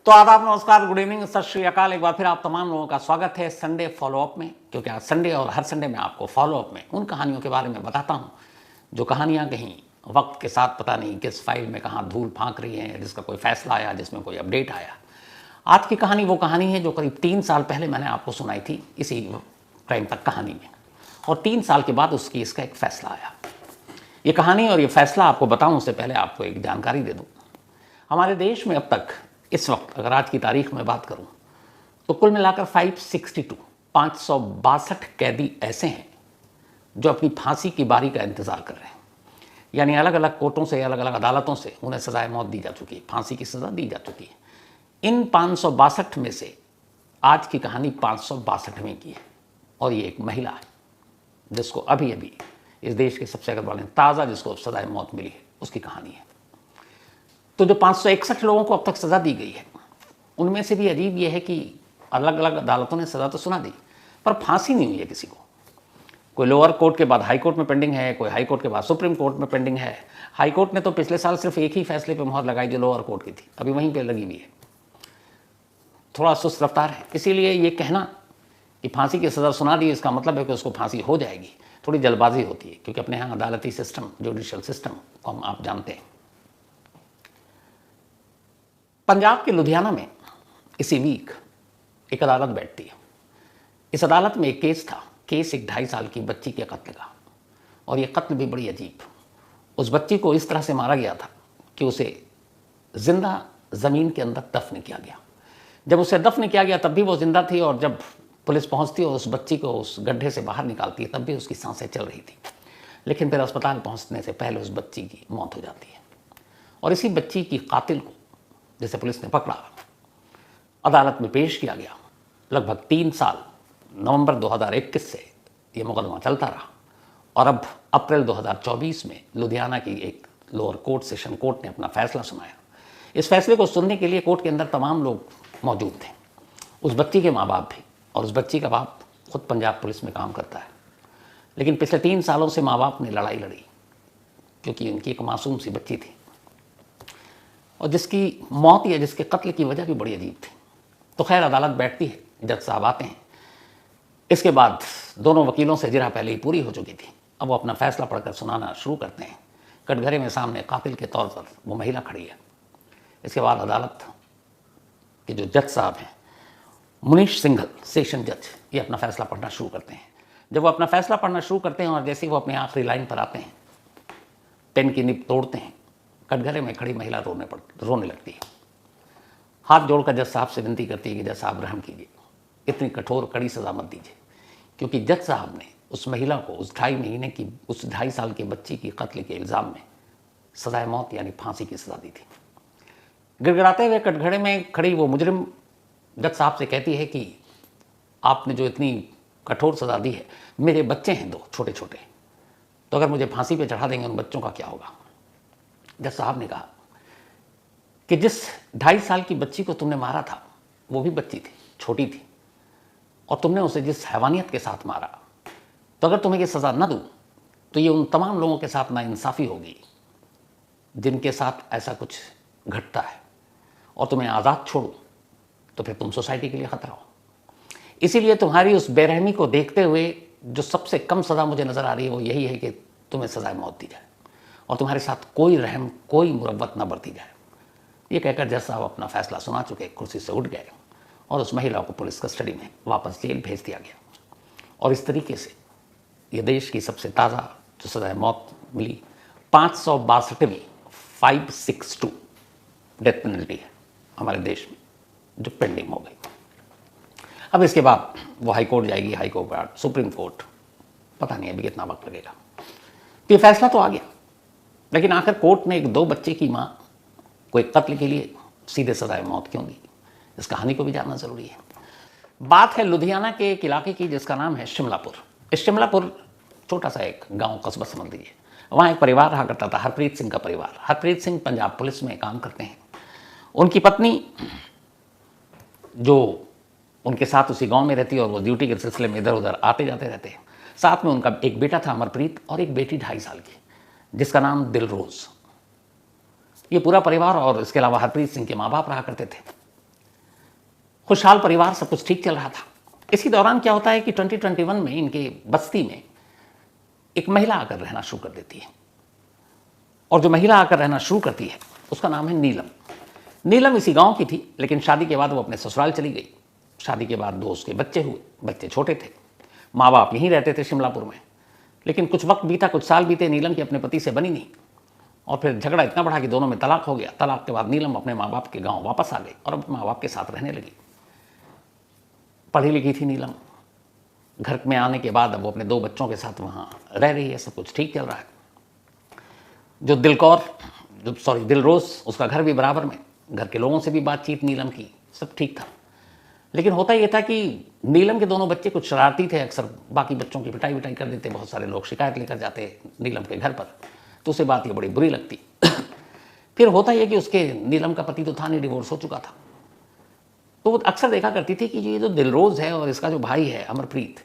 तो आदाब, नमस्कार, गुड इवनिंग, सत श्री अकाल। एक बार फिर आप तमाम लोगों का स्वागत है संडे फॉलोअप में, क्योंकि आज संडे और हर संडे में आपको फॉलोअप में उन कहानियों के बारे में बताता हूं जो कहानियां कहीं वक्त के साथ पता नहीं किस फाइल में कहाँ धूल फांक रही हैं, जिसका कोई फैसला आया, जिसमें कोई अपडेट आया। आज की कहानी वो कहानी है जो करीब 3 साल पहले मैंने आपको सुनाई थी इसी क्राइम तक कहानी में, और 3 साल के बाद इसका एक फैसला आया। ये कहानी और ये फैसला आपको बताऊं उससे पहले आपको एक जानकारी दे दूं। हमारे देश में अब तक इस वक्त अगर आज की तारीख में बात करूं तो कुल मिलाकर 562 कैदी ऐसे हैं जो अपनी फांसी की बारी का इंतजार कर रहे हैं। यानी अलग अलग कोर्टों से, अलग अलग अदालतों से उन्हें सजाए मौत दी जा चुकी है, फांसी की सजा दी जा चुकी है। इन 562 में से आज की कहानी 562वीं की है, और ये एक महिला है जिसको अभी अभी इस देश के सबसे अगर बोलें ताज़ा जिसको सजाए मौत मिली है उसकी कहानी है। तो जो 561 लोगों को अब तक सज़ा दी गई है उनमें से भी अजीब यह है कि अलग अलग अदालतों ने सज़ा तो सुना दी पर फांसी नहीं हुई है किसी को। कोई लोअर कोर्ट के बाद हाई कोर्ट में पेंडिंग है, कोई हाई कोर्ट के बाद सुप्रीम कोर्ट में पेंडिंग है। हाई कोर्ट ने तो पिछले साल सिर्फ एक ही फैसले पे मोहर लगाई जो लोअर कोर्ट की थी, अभी वहीं पे लगी हुई है। थोड़ा सुस्त रफ्तार है, इसीलिए ये कहना कि फांसी की सज़ा सुना दी इसका मतलब है कि उसको फांसी हो जाएगी, थोड़ी जल्दबाजी होती है, क्योंकि अपने यहाँ अदालती सिस्टम, जुडिशल सिस्टम को हम आप जानते हैं। पंजाब के लुधियाना में इसी वीक एक अदालत बैठती है। इस अदालत में एक केस था, केस एक 2.5 साल की बच्ची के कत्ल का, और ये कत्ल भी बड़ी अजीब। उस बच्ची को इस तरह से मारा गया था कि उसे जिंदा ज़मीन के अंदर दफन किया गया। जब उसे दफन किया गया तब भी वो जिंदा थी, और जब पुलिस पहुंचती और उस बच्ची को उस गड्ढे से बाहर निकालती है तब भी उसकी सांसें चल रही थी। लेकिन फिर अस्पताल पहुंचने से पहले उस बच्ची की मौत हो जाती है। और इसी बच्ची की कातिल को जिसे पुलिस ने पकड़ा, अदालत में पेश किया गया। लगभग 3 साल नवंबर 2021 से ये मुकदमा चलता रहा, और अब अप्रैल 2024 में लुधियाना की एक लोअर कोर्ट, सेशन कोर्ट ने अपना फैसला सुनाया। इस फैसले को सुनने के लिए कोर्ट के अंदर तमाम लोग मौजूद थे, उस बच्ची के माँ बाप भी, और उस बच्ची का बाप खुद पंजाब पुलिस में काम करता है। लेकिन पिछले 3 सालों से माँ बाप ने लड़ाई लड़ी, क्योंकि उनकी एक मासूम सी बच्ची थी और जिसकी मौत या जिसके कत्ल की वजह भी बड़ी अजीब थी। तो खैर अदालत बैठती है, जज साहब आते हैं। इसके बाद दोनों वकीलों से जिरह पहले ही पूरी हो चुकी थी। अब वो अपना फैसला पढ़कर सुनाना शुरू करते हैं। कटघरे में सामने कातिल के तौर पर वो महिला खड़ी है। इसके बाद अदालत के जो जज साहब हैं, मुनीश सिंघल सेशन जज, ये अपना फैसला पढ़ना शुरू करते हैं। जब वो अपना फैसला पढ़ना शुरू करते हैं और जैसे ही वो अपने आखिरी लाइन पर आते हैं, पेन की निब तोड़ते हैं, कटघरे में खड़ी महिला रोने लगती है। हाथ जोड़कर जज साहब से विनती करती है कि जज साहब रहम कीजिए, इतनी कठोर कड़ी सज़ा मत दीजिए, क्योंकि जज साहब ने उस महिला को उस 2.5 महीने की, उस 2.5 साल की बच्ची की कत्ल के इल्ज़ाम में सजाए मौत यानी फांसी की सज़ा दी थी। गिड़गिड़ाते हुए कटघरे में खड़ी वो मुजरिम जज साहब से कहती है कि आपने जो इतनी कठोर सज़ा दी है, मेरे बच्चे हैं 2 छोटे छोटे, तो अगर मुझे फांसी पे चढ़ा देंगे उन बच्चों का क्या होगा। जज साहब ने कहा कि जिस 2.5 साल की बच्ची को तुमने मारा था वो भी बच्ची थी, छोटी थी, और तुमने उसे जिस हैवानियत के साथ मारा, तो अगर तुम्हें ये सज़ा न दूँ तो ये उन तमाम लोगों के साथ नाइंसाफ़ी होगी जिनके साथ ऐसा कुछ घटता है, और तुम्हें आज़ाद छोड़ूँ तो फिर तुम सोसाइटी के लिए ख़तरा हो। इसीलिए तुम्हारी उस बेरहमी को देखते हुए जो सबसे कम सज़ा मुझे नज़र आ रही है वो यही है कि तुम्हें सज़ाए मौत दी जाए और तुम्हारे साथ कोई रहम, कोई मुरव्वत न बरती जाए। ये कहकर जज साहब अपना फैसला सुना चुके कुर्सी से उठ गए और उस महिला को पुलिस कस्टडी में वापस जेल भेज दिया गया। और इस तरीके से ये देश की सबसे ताज़ा जो सज़ाए मौत मिली 562वीं 562 डेथ पेनल्टी है हमारे देश में जो पेंडिंग हो गई। अब इसके बाद वो हाई कोर्ट जाएगी, हाई कोर्ट, सुप्रीम कोर्ट, पता नहीं अभी कितना वक्त लगेगा। तो ये फैसला तो आ गया, लेकिन आखिर कोर्ट ने एक 2 बच्चे की माँ को एक कत्ल के लिए सीधे सजाए मौत क्यों दी, इस कहानी को भी जानना ज़रूरी है। बात है लुधियाना के एक इलाके की जिसका नाम है शिमलापुर। इस शिमलापुर छोटा सा एक गांव कस्बा समझ लीजिए। वहाँ एक परिवार रहा करता था, हरप्रीत सिंह का परिवार। हरप्रीत सिंह पंजाब पुलिस में काम करते हैं। उनकी पत्नी जो उनके साथ उसी गांव में रहती है और वो ड्यूटी के सिलसिले में इधर उधर आते जाते रहते हैं। साथ में उनका एक बेटा था अमरप्रीत और एक बेटी 2.5 साल की जिसका नाम दिलरोज़। ये पूरा परिवार और इसके अलावा हरप्रीत सिंह के माँ बाप रहा करते थे। खुशहाल परिवार, सब कुछ ठीक चल रहा था। इसी दौरान क्या होता है कि 2021 में इनके बस्ती में एक महिला आकर रहना शुरू कर देती है, और जो महिला आकर रहना शुरू करती है उसका नाम है नीलम। नीलम इसी गांव की थी, लेकिन शादी के बाद वो अपने ससुराल चली गई। शादी के बाद 2 उसके बच्चे हुए, बच्चे छोटे थे, माँ बाप यहीं रहते थे शिमलापुर में। लेकिन कुछ वक्त बीता, कुछ साल बीते, नीलम की अपने पति से बनी नहीं, और फिर झगड़ा इतना बढ़ा कि दोनों में तलाक हो गया। तलाक के बाद नीलम अपने माँ बाप के गाँव वापस आ गई और अपने माँ बाप के साथ रहने लगी। पढ़ी लिखी थी नीलम। घर में आने के बाद अब वो अपने 2 बच्चों के साथ वहाँ रह रही है, सब कुछ ठीक चल रहा है। जो दिलरोज, उसका घर भी बराबर में, घर के लोगों से भी बातचीत नीलम की, सब ठीक था। लेकिन होता ये था कि नीलम के दोनों बच्चे कुछ शरारती थे, अक्सर बाकी बच्चों की पिटाई विटाई कर देते। बहुत सारे लोग शिकायत लेकर जाते नीलम के घर पर, तो उसे बात ये बड़ी बुरी लगती। फिर होता यह कि उसके नीलम का पति तो था नहीं, डिवोर्स हो चुका था। तो वो अक्सर देखा करती थी कि ये जो दिलरोज है और इसका जो भाई है अमरप्रीत,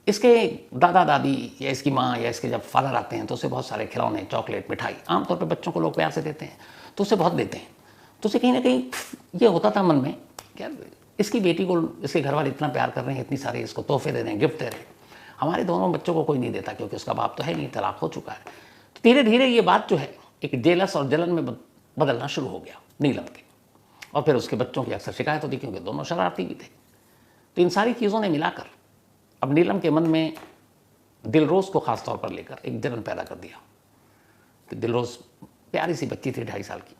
इसके दादा दादी या इसकी माँ या इसके जब फादर आते हैं तो उसे बहुत सारे खिलौने, चॉकलेट, मिठाई, आमतौर पे बच्चों को लोग प्यार से देते हैं, तो उसे बहुत देते हैं। तो उसे कहीं ना कहीं ये होता था मन में, क्या इसकी बेटी को इसके घर वाले इतना प्यार कर रहे हैं, इतनी सारे इसको तोहफे दे रहे हैं, गिफ्ट दे रहे हैं, हमारे दोनों बच्चों को कोई नहीं देता क्योंकि उसका बाप तो है नहीं, तलाक हो चुका है। तो धीरे धीरे ये बात जो है एक जेलस और जलन में बदलना शुरू हो गया नीलम के, और फिर उसके बच्चों की अक्सर शिकायत होती क्योंकि दोनों शरारती भी थे। तो इन सारी चीज़ों ने मिलाकर अब नीलम के मन में दिलरोज को खास तौर पर लेकर एक जलन पैदा कर दिया कि दिलरोज प्यारी सी बच्ची थी 2.5 साल की।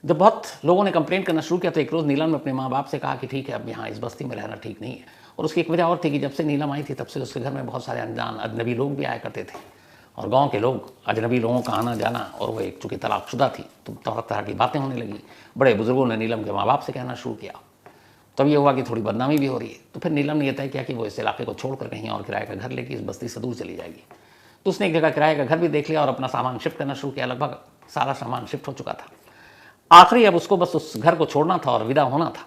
जब बहुत लोगों ने कंप्लेंट करना शुरू किया तो एक रोज़ नीलम ने अपने माँ बाप से कहा कि ठीक है, अब यहाँ इस बस्ती में रहना ठीक नहीं है। और उसकी एक वजह और थी कि जब से नीलम आई थी तब से उसके घर में बहुत सारे अनजान अजनबी लोग भी आया करते थे, और गांव के लोग अजनबी लोगों का आना जाना, और वो एक चूँकि तलाकशुदा थी तो तरह तरह की बातें होने लगी। बड़े बुजुर्गों ने नीलम के माँ बाप से कहना शुरू किया। तब ये हुआ कि थोड़ी बदनामी भी हो रही है। तो फिर नीलम ने यह तय किया कि वो इस इलाके को छोड़कर कहीं और किराए का घर लेके इस बस्ती से दूर चली जाएगी। तो उसने एक जगह किराए का घर भी देख लिया और अपना सामान शिफ्ट करना शुरू किया। लगभग सारा सामान शिफ्ट हो चुका था। आखिरी अब उसको बस उस घर को छोड़ना था और विदा होना था,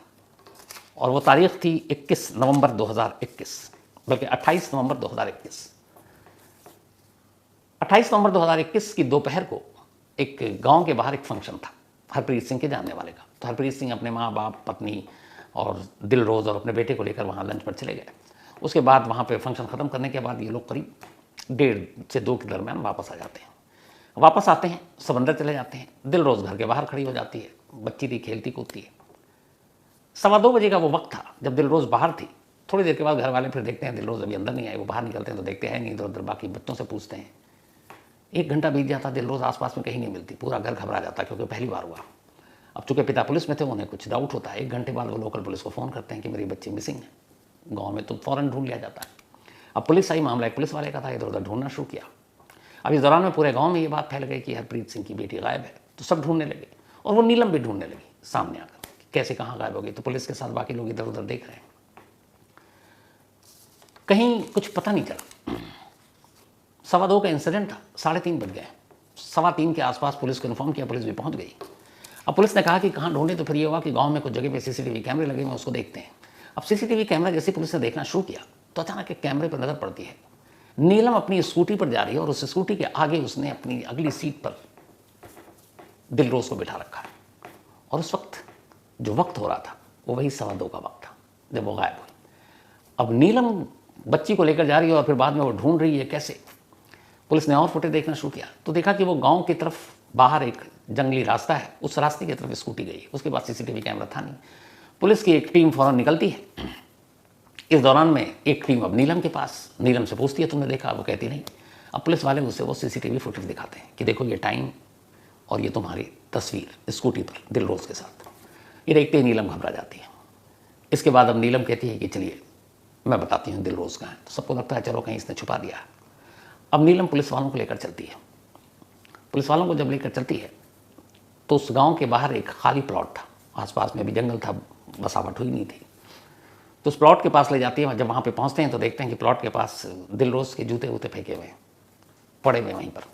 और वो तारीख थी 21 नवंबर 2021, बल्कि 28 नवंबर 2021। 28 नवंबर 2021 की दोपहर को एक गांव के बाहर एक फंक्शन था हरप्रीत सिंह के जानने वाले का। तो हरप्रीत सिंह अपने माँ बाप, पत्नी और दिलरोज और अपने बेटे को लेकर वहाँ लंच पर चले गए। उसके बाद वहाँ पे फंक्शन ख़त्म करने के बाद ये लोग करीब 1:30 से 2 के दरमियान वापस आ जाते हैं। वापस आते हैं, सब अंदर चले जाते हैं। दिलरोज घर के बाहर खड़ी हो जाती है, बच्ची थी, खेलती कूदती है। 2:15 बजे का वो वक्त था जब दिलरोज बाहर थी। थोड़ी देर के बाद घर वाले फिर देखते हैं दिलरोज अभी अंदर नहीं आई। वो बाहर निकलते हैं तो देखते हैं नहीं, इधर उधर बाकी बच्चों से पूछते हैं। 1 घंटा बीत जाता, दिलरोज आसपास में कहीं नहीं मिलती। पूरा घर घबरा जाता क्योंकि पहली बार हुआ। अब चूंकि पिता पुलिस में थे, उन्हें कुछ डाउट होता है। 1 घंटे बाद वो लोकल पुलिस को फ़ोन करते हैं कि मेरी बच्ची मिसिंग है। गांव में तो फ़ौरन ढूंढ लिया जाता है। अब पुलिस आई, मामला एक पुलिस वाले का था, इधर उधर ढूंढना शुरू किया। अब इस दौरान में पूरे गांव में ये बात फैल गई कि हरप्रीत सिंह की बेटी गायब है। तो सब ढूंढने लगे, और वो नीलम भी ढूंढने लगी सामने आकर कैसे कहाँ गायब हो गई। तो पुलिस के साथ बाकी लोग इधर उधर देख रहे हैं, कहीं कुछ पता नहीं चला। 2:15 का इंसिडेंट था, 3:30 बज गए। 3:15 के आसपास पुलिस को इन्फॉर्म किया, पुलिस भी पहुंच गई। अब पुलिस ने कहा कि कहाँ ढूंढे, तो फिर ये हुआ कि गांव में कुछ जगह पे सीसीटीवी कैमरे लगे हुए, उसको देखते हैं। अब सीसीटीवी कैमरा जैसे पुलिस ने देखना शुरू किया तो अचानक एक कैमरे पर नजर पड़ती है, नीलम अपनी स्कूटी पर जा रही है और उस स्कूटी के आगे उसने अपनी अगली सीट पर दिलरोज को बिठा रखा है। और उस वक्त जो वक्त हो रहा था वो वही 2:15 का वक्त था जब वो गायब हुई। अब नीलम बच्ची को लेकर जा रही है और फिर बाद में वो ढूंढ रही है कैसे। पुलिस ने और फुटेज देखना शुरू किया तो देखा कि वो गांव की तरफ बाहर एक जंगली रास्ता है, उस रास्ते की तरफ स्कूटी गई। उसके बाद सीसीटीवी कैमरा था नहीं। पुलिस की एक टीम फौरन निकलती है। इस दौरान में एक टीम अब नीलम के पास, नीलम से पूछती है तुमने देखा, वो कहती नहीं। अब पुलिस वाले उसे वो सीसीटीवी फुटेज दिखाते हैं कि देखो ये टाइम और ये तुम्हारी तस्वीर स्कूटी पर दिलरोज के साथ। ये देखते ही नीलम घबरा जाती है। इसके बाद अब नीलम कहती है कि चलिए मैं बताती हूँ दिलरोज कहाँ है। तो सबको लगता है चलो कहीं इसने छुपा दिया है। अब नीलम पुलिस वालों को लेकर चलती है। पुलिस वालों को जब लेकर चलती है तो उस गांव के बाहर एक खाली प्लॉट था, आसपास में भी जंगल था, बसावट हुई नहीं थी। तो उस प्लॉट के पास ले जाती है। जब वहाँ पे पहुँचते हैं तो देखते हैं कि प्लॉट के पास दिलरोज के जूते वूते फेंके हुए हैं, पड़े हुए वहीं पर।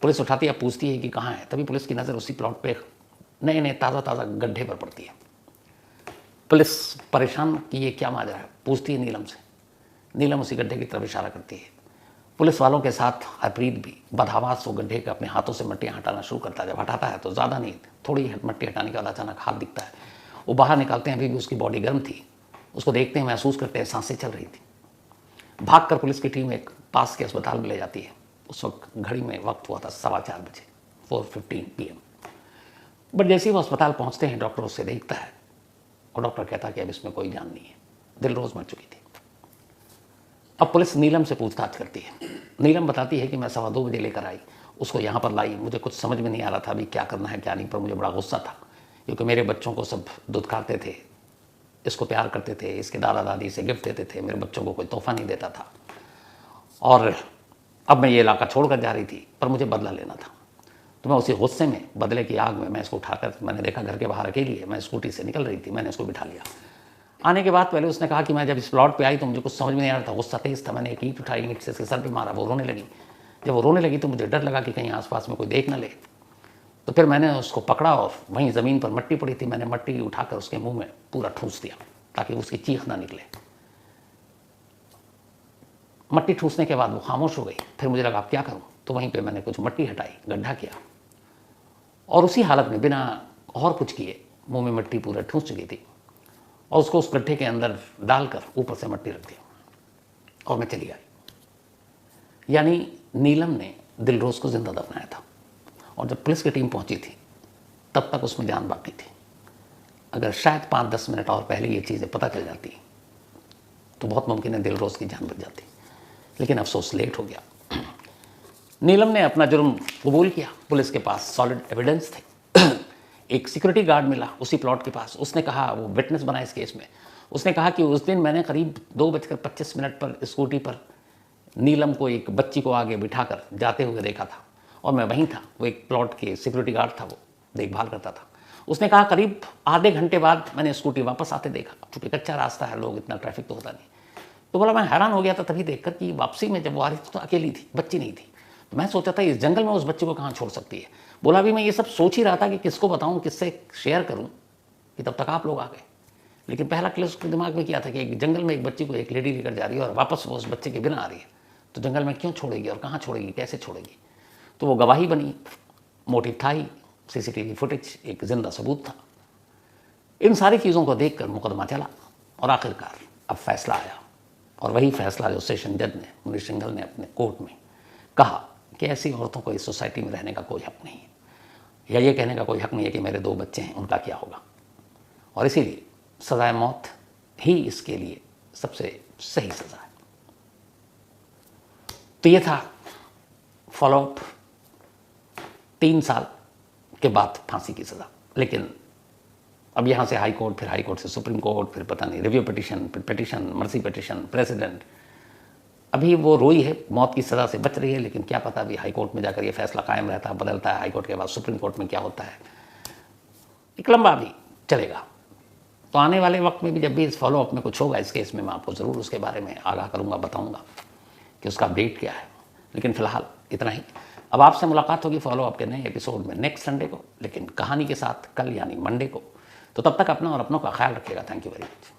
पुलिस उठाती है, पूछती है कि कहाँ है। तभी पुलिस की नज़र उसी प्लॉट पे नए नए ताज़ा ताज़ा गड्ढे पर पड़ती है। पुलिस परेशान कि ये क्या माजरा है, पूछती है नीलम से। नीलम उसी गड्ढे की तरफ इशारा करती है। पुलिस वालों के साथ हरप्रीत भी बदहवास वो गड्ढे के अपने हाथों से मट्टियाँ हटाना शुरू करता है। जब हटाता है तो ज़्यादा नहीं, थोड़ी मट्टी हटाने के बाद अचानक हाथ दिखता है वो बाहर निकालते हैं, अभी भी उसकी बॉडी गर्म थी, उसको देखते हैं, महसूस करते हैं सांसें चल रही थी। भागकर पुलिस की टीम एक पास के अस्पताल में ले जाती है। उस वक्त घड़ी में वक्त हुआ था 4:15 बजे, 4:15 PM। बट जैसे ही वो अस्पताल पहुंचते हैं, डॉक्टर उससे देखता है और डॉक्टर कहता है कि अब इसमें कोई जान नहीं है, दिलरोज मर चुकी थी। अब पुलिस नीलम से पूछताछ करती है। नीलम बताती है कि मैं 2:15 बजे लेकर आई, उसको यहाँ पर लाई, मुझे कुछ समझ में नहीं आ रहा था अभी क्या करना है क्या नहीं, पर मुझे बड़ा गुस्सा था क्योंकि मेरे बच्चों को सब दूध खाते थे, इसको प्यार करते थे, इसके दादा दादी से गिफ्ट देते थे, मेरे बच्चों को कोई तोहफा नहीं देता था, और अब मैं ये इलाका छोड़कर जा रही थी, पर मुझे बदला लेना था। तो मैं उसी गुस्से में, बदले की आग में, मैं इसको उठाकर, मैंने देखा घर के बाहर अकेली है, मैं स्कूटी से निकल रही थी, मैंने इसको बिठा लिया। आने के बाद पहले उसने कहा कि मैं जब इस प्लॉट पे आई तो मुझे कुछ समझ में नहीं आ रहा था, गुस्सा तेज था, मैंने एक ईंट उठाई, ईंट से इसके सर पे मारा, वो रोने लगी। जब वो रोने लगी तो मुझे डर लगा कि कहीं आसपास में कोई देख न ले, तो फिर मैंने उसको पकड़ा और वहीं ज़मीन पर मट्टी पड़ी थी, मैंने मट्टी उठाकर उसके मुंह में पूरा ठूस दिया ताकि उसकी चीख ना निकले। मट्टी ठूसने के बाद वो खामोश हो गई। फिर मुझे लगा अब क्या करूँ, तो वहीं पर मैंने कुछ मट्टी हटाई, गड्ढा किया, और उसी हालत में बिना और कुछ किए मुंह में मट्टी पूरा ठूस चुकी थी, और उसको उस गड्ढे के अंदर डालकर ऊपर से मट्टी रख दी और मैं चली आई। यानी नीलम ने दिलरोज को जिंदा दफनाया था, और जब पुलिस की टीम पहुंची थी तब तक उसमें जान बाकी थी। अगर शायद 5-10 मिनट और पहले ये चीज़ें पता चल जाती तो बहुत मुमकिन है दिलरोज की जान बच जाती, लेकिन अफसोस लेट हो गया। नीलम ने अपना जुर्म कबूल किया, पुलिस के पास सॉलिड एविडेंस थे। एक सिक्योरिटी गार्ड मिला उसी प्लॉट के पास, उसने कहा, वो विटनेस बना इस केस में, उसने कहा कि उस दिन मैंने करीब 2:25 पर स्कूटी पर नीलम को एक बच्ची को आगे बिठाकर जाते हुए देखा था, और मैं वहीं था। वो एक प्लॉट के सिक्योरिटी गार्ड था, वो देखभाल करता था। उसने कहा करीब आधे घंटे बाद मैंने स्कूटी वापस आते देखा, चूँकि कच्चा रास्ता है, लोग इतना ट्रैफिक तो होता नहीं। तो बोला मैं हैरान हो गया था तभी देखकर कि वापसी में जब वो आ रही थी तो अकेली थी, बच्ची नहीं थी। तो मैं सोचा था इस जंगल में उस बच्चे को कहाँ छोड़ सकती है। बोला अभी मैं ये सब सोच ही रहा था कि किसको बताऊँ, किससे शेयर करूँ, कि तब तक आप लोग आ गए। लेकिन पहला क्लिक उसके दिमाग में क्या था कि एक जंगल में एक बच्ची को एक लेडी लेकर जा रही है और वापस वो उस बच्चे के बिना आ रही है, तो जंगल में क्यों छोड़ेगी और कहाँ छोड़ेगी, कैसे छोड़ेगी। तो वो गवाही बनी, मोटिव था ही, CCTV फुटेज एक जिंदा सबूत था। इन सारी चीज़ों को देखकर मुकदमा चला और आखिरकार अब फैसला आया, और वही फैसला जो सेशन जज ने, मुनीश सिंघल ने अपने कोर्ट में कहा कि ऐसी औरतों को इस सोसाइटी में रहने का कोई हक नहीं है, या ये कहने का कोई हक नहीं है कि मेरे 2 बच्चे हैं उनका क्या होगा, और इसीलिए सजाए मौत ही इसके लिए सबसे सही सजा है। तो ये था फॉलोअप, 3 साल के बाद फांसी की सज़ा। लेकिन अब यहाँ से हाई कोर्ट, फिर हाई कोर्ट से सुप्रीम कोर्ट, फिर पता नहीं रिव्यू पिटिशन, फिर पिटिशन, मर्सी पिटिशन, प्रेसिडेंट, अभी वो रोई है, मौत की सज़ा से बच रही है। लेकिन क्या पता अभी हाई कोर्ट में जाकर ये फैसला कायम रहता है, बदलता है, हाई कोर्ट के बाद सुप्रीम कोर्ट में क्या होता है, एक लंबा भी चलेगा। तो आने वाले वक्त में भी जब भी इस फॉलोअप में कुछ होगा इस केस में, मैं आपको ज़रूर उसके बारे में आगाह करूँगा, बताऊँगा कि उसका अपडेट क्या है। लेकिन फ़िलहाल इतना ही। अब आपसे मुलाकात होगी फॉलोअप के नए एपिसोड में नेक्स्ट संडे को, लेकिन कहानी के साथ कल यानी मंडे को। तो तब तक अपना और अपनों का ख्याल रखिएगा। Thank you very much.